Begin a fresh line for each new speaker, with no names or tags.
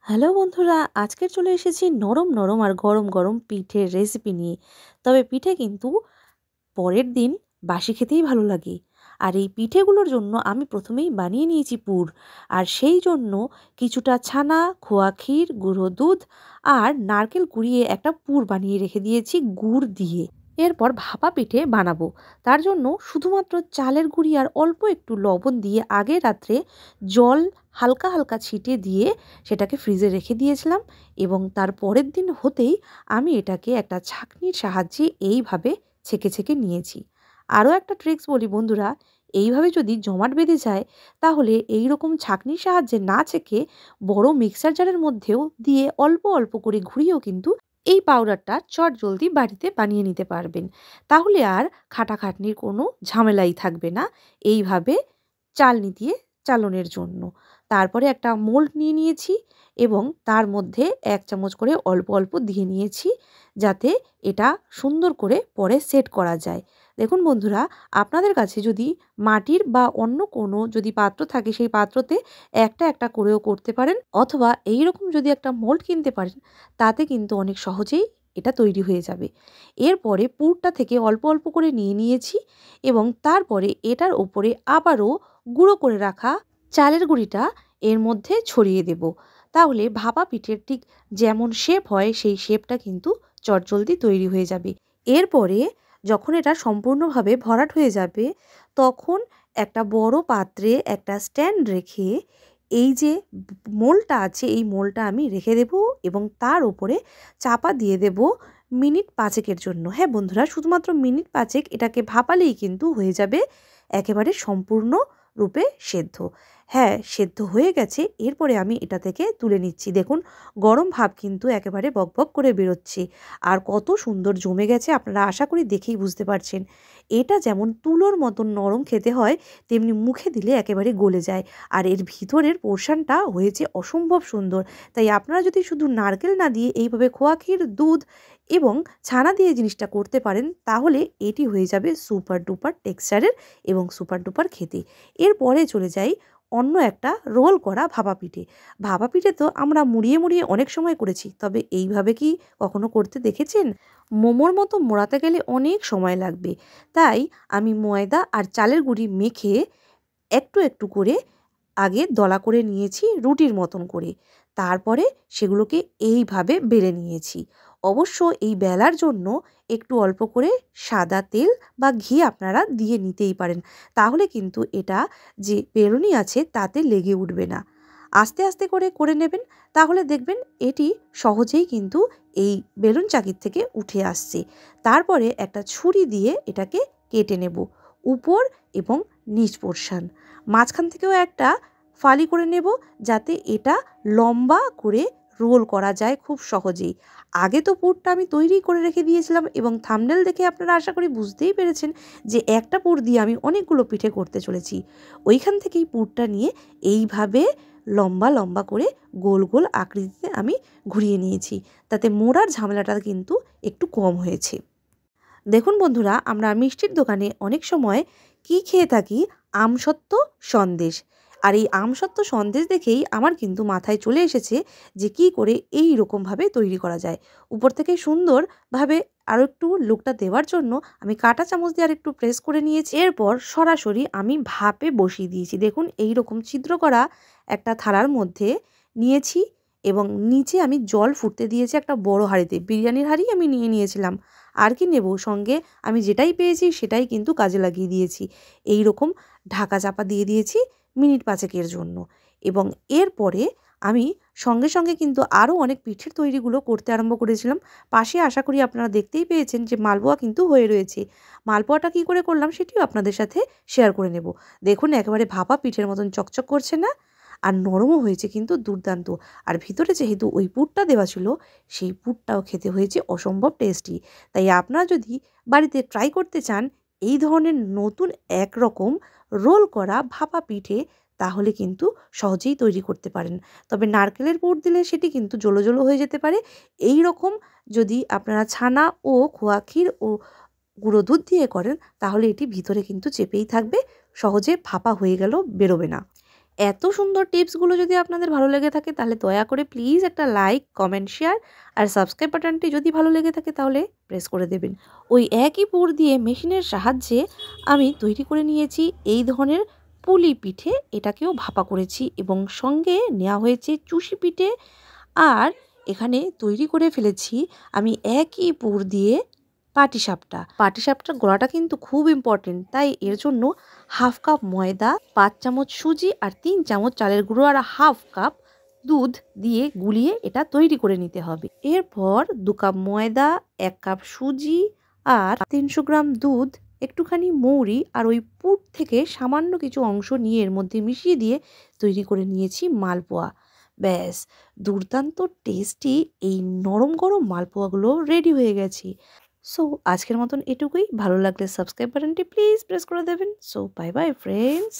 Hello বন্ধুরা, আজকে চলে এসেছি নরম নরম আর গরম গরম পিঠের রেসিপি নিয়ে। তবে পিঠে কিন্তু পরের দিন বাসি খেতেই ভালো লাগে। আর এই পিঠেগুলোর জন্য আমি প্রথমেই বানিয়ে নিয়েছি পুর। আর সেই জন্য কিছুটা ছানা, খোয়া ক্ষীর, গুঁড়ো দুধ আর নারকেল কুড়িয়ে একটা পুর বানিয়ে রেখে দিয়েছি গুড় দিয়ে। এরপর ভাপা পিঠে বানাবো। তার জন্য শুধুমাত্র চালের গুঁড়ি আর অল্প একটু লবণ দিয়ে আগের রাত্রে জল হালকা হালকা ছিটিয়ে দিয়ে সেটাকে ফ্রিজে রেখে দিয়েছিলাম, এবং তার পরের দিন হতেই আমি এটাকে একটা ছাঁকনির সাহায্যে এইভাবে ছেঁকে ছেঁকে নিয়েছি। আরও একটা ট্রিক্স বলি বন্ধুরা, এইভাবে যদি জমাট বেঁধে যায় তাহলে এই রকম ছাঁকনির সাহায্যে না ছেঁকে বড় মিক্সার জারের মধ্যেও দিয়ে অল্প অল্প করে ঘুরিয়েও কিন্তু এই পাউডারটা চটজলদি বাড়িতে বানিয়ে নিতে পারবেন। তাহলে আর খাটাখাটনির কোনো ঝামেলাই থাকবে না এইভাবে চালনি দিয়ে চালনের জন্য। তারপরে একটা মোল্ড নিয়ে নিয়েছি এবং তার মধ্যে ১ চামচ করে অল্প অল্প দিয়ে নিয়েছি, যাতে এটা সুন্দর করে পরে সেট করা যায়। দেখুন বন্ধুরা, আপনাদের কাছে যদি মাটির বা অন্য কোনো যদি পাত্র থাকে সেই পাত্রতে একটা একটা করেও করতে পারেন, অথবা এই রকম যদি একটা মোল্ড কিনতে পারেন তাতে কিন্তু অনেক সহজেই এটা তৈরি হয়ে যাবে। এরপরে পুরটা থেকে অল্প অল্প করে নিয়ে নিয়েছি এবং তারপরে এটার ওপরে আবারও গুঁড়ো করে রাখা চালের গুঁড়িটা এর মধ্যে ছড়িয়ে দেব। তাহলে ভাপা পিঠের ঠিক যেমন শেপ হয় সেই শেপটা কিন্তু চটজলদি তৈরি হয়ে যাবে। এরপরে যখন এটা সম্পূর্ণভাবে ভরাট হয়ে যাবে তখন একটা বড় পাত্রে একটা স্ট্যান্ড রেখে এই যে মোলটা আছে এই মোলটা আমি রেখে দেব এবং তার উপরে চাপা দিয়ে দেব মিনিট ৫-এর জন্য। হ্যাঁ বন্ধুরা, শুধুমাত্র মিনিট ৫ এটাকে ভাপালেই কিন্তু হয়ে যাবে একেবারে সম্পূর্ণ রূপে সেদ্ধ। হ্যাঁ, সেদ্ধ হয়ে গেছে। এরপরে আমি এটা থেকে তুলে নিচ্ছি। দেখুন, গরম ভাপ কিন্তু একেবারে বকবক করে বেরোচ্ছে আর কত সুন্দর জমে গেছে, আপনারা আশা করি দেখেই বুঝতে পারছেন। এটা যেমন তুলোর মতন নরম খেতে হয়, তেমনি মুখে দিলে একেবারে গলে যায়। আর এর ভিতরের পোরশনটা হয়েছে অসম্ভব সুন্দর। তাই আপনারা যদি শুধু নারকেল না দিয়ে এইভাবে খোয়া ক্ষীর, দুধ এবং ছানা দিয়ে জিনিসটা করতে পারেন তাহলে এটি হয়ে যাবে সুপার ডুপার টেক্সচারের এবং সুপার ডুপার খেতে। এরপরে চলে যাই অন্য একটা রোল করা ভাপা পিঠে। ভাপা পিঠে তো আমরা মুড়িয়ে মুড়িয়ে অনেক সময় করেছি, তবে এইভাবে কি কখনো করতে দেখেছেন? মোমোর মতো মোড়াতে গেলে অনেক সময় লাগবে। তাই আমি ময়দা আর চালের গুঁড়ি মেখে একটু একটু করে আগে দলা করে নিয়েছি রুটির মতন করে। তারপরে সেগুলোকে এইভাবে বেলে নিয়েছি। অবশ্য এই বেলার জন্য একটু অল্প করে সাদা তেল বা ঘি আপনারা দিয়ে নিতেই পারেন। তাহলে কিন্তু এটা যে বেলুনি আছে তাতে লেগে উঠবে না। আস্তে আস্তে করে করে নেবেন, তাহলে দেখবেন এটি সহজেই কিন্তু এই বেলুন চাকির থেকে উঠে আসছে। তারপরে একটা ছুরি দিয়ে এটাকে কেটে নেব, উপর এবং নিচ পোর্শন। মাঝখান থেকেও একটা ফালি করে নেব, যাতে এটা লম্বা করে রোল করা যায় খুব সহজেই। আগে তো পুরটা আমি তৈরি করে রেখে দিয়েছিলাম এবং থাম্বনেল দেখে আপনারা আশা করি বুঝতেই পেরেছেন যে একটা পুর দিয়ে আমি অনেকগুলো পিঠে করতে চলেছি। ওইখান থেকেই পুরটা নিয়ে এইভাবে লম্বা লম্বা করে গোল গোল আকৃতিতে আমি ঘুরিয়ে নিয়েছি, তাতে মোড়ার ঝামেলাটা কিন্তু একটু কম হয়েছে। দেখুন বন্ধুরা, আমরা মিষ্টির দোকানে অনেক সময় কি খেয়ে থাকি? আমসত্ত্ব সন্দেশ। আর এই আমসত্ত্ব সন্দেশ দেখেই আমার কিন্তু মাথায় চলে এসেছে যে কী করে এই রকমভাবে তৈরি করা যায়। উপর থেকে সুন্দরভাবে আরও একটু লুকটা দেওয়ার জন্য আমি কাঁটা চামচ দিয়ে আর একটু প্রেস করে নিয়েছি। এরপর সরাসরি আমি ভাপে বসিয়ে দিয়েছি। দেখুন, এই রকম ছিদ্র করা একটা থালার মধ্যে নিয়েছি এবং নিচে আমি জল ফুটতে দিয়েছি একটা বড় হাঁড়িতে। বিরিয়ানির হাঁড়ি আমি নিয়ে নিয়েছিলাম। আর কি নেব, সঙ্গে আমি যেটাই পেয়েছি সেটাই কিন্তু কাজে লাগিয়ে দিয়েছি। এই রকম ঢাকা চাপা দিয়ে দিয়েছি মিনিট ৫-এর জন্য। এবং এরপরে আমি সঙ্গে সঙ্গে কিন্তু আরও অনেক পিঠের তৈরিগুলো করতে আরম্ভ করেছিলাম। পাশে আশা করি আপনারা দেখতেই পেয়েছেন যে মালপোয়া কিন্তু হয়ে রয়েছে। মালপোয়াটা কী করে করলাম সেটিও আপনাদের সাথে শেয়ার করে নেব। দেখুন, একেবারে ভাপা পিঠের মতন চকচক করছে না? আর নরমও হয়েছে কিন্তু দুর্দান্ত। আর ভিতরে যেহেতু ওই পুরটা দেওয়া ছিল, সেই পুরটাও খেতে হয়েছে অসম্ভব টেস্টি। তাই আপনারা যদি বাড়িতে ট্রাই করতে চান এই ধরনের নতুন একরকম রোল করা ভাপা পিঠে, তাহলে কিন্তু সহজেই তৈরি করতে পারেন। তবে নারকেলের পুর দিলে সেটি কিন্তু জলো জলো হয়ে যেতে পারে। এই রকম যদি আপনারা ছানা ও খোয়া ক্ষীর ও গুঁড়ো দুধ দিয়ে করেন তাহলে এটি ভিতরে কিন্তু চেপেই থাকবে, সহজে ভাপা হয়ে গেলেও বেরোবে না। এত সুন্দর টিপসগুলো যদি আপনাদের ভালো লেগে থাকে তাহলে দয়া করে প্লিজ একটা লাইক, কমেন্ট, শেয়ার আর সাবস্ক্রাইব বাটনটি যদি ভালো লেগে থাকে তাহলে প্রেস করে দেবেন। ওই একই পুর দিয়ে মেশিনের সাহায্যে আমি তৈরি করে নিয়েছি এই ধরনের পুলি পিঠে, এটাকেও ভাপা করেছি এবং সঙ্গে নেওয়া হয়েছে চুষি পিঠে। আর এখানে তৈরি করে ফেলেছি আমি একই পুর দিয়ে পাটিসাপটার গোড়াটা কিন্তু খুব ইম্পর্টেন্ট, তাই এর জন্য হাফ কাপ ময়দা, 5 চামচ সুজি আর 3 চামচ চালের গুঁড়ো আর হাফ কাপ দুধ দিয়ে গুলিয়ে এটা তৈরি করে নিতে হবে। এরপর 2 কাপ ময়দা, 1 কাপ সুজি আর 300 গ্রাম দুধ, একটুখানি মৌরি আর ওই পুর থেকে সামান্য কিছু অংশ নিয়ে এর মধ্যে মিশিয়ে দিয়ে তৈরি করে নিয়েছি মালপোয়া। ব্যাস, দুর্দান্ত টেস্টি এই নরম গরম মালপোয়াগুলো রেডি হয়ে গেছে। সো আজকের মতন এটুকুই। ভালো লাগলে সাবস্ক্রাইব বাটনটি প্লিজ প্রেস করে দেবেন। So bye bye friends.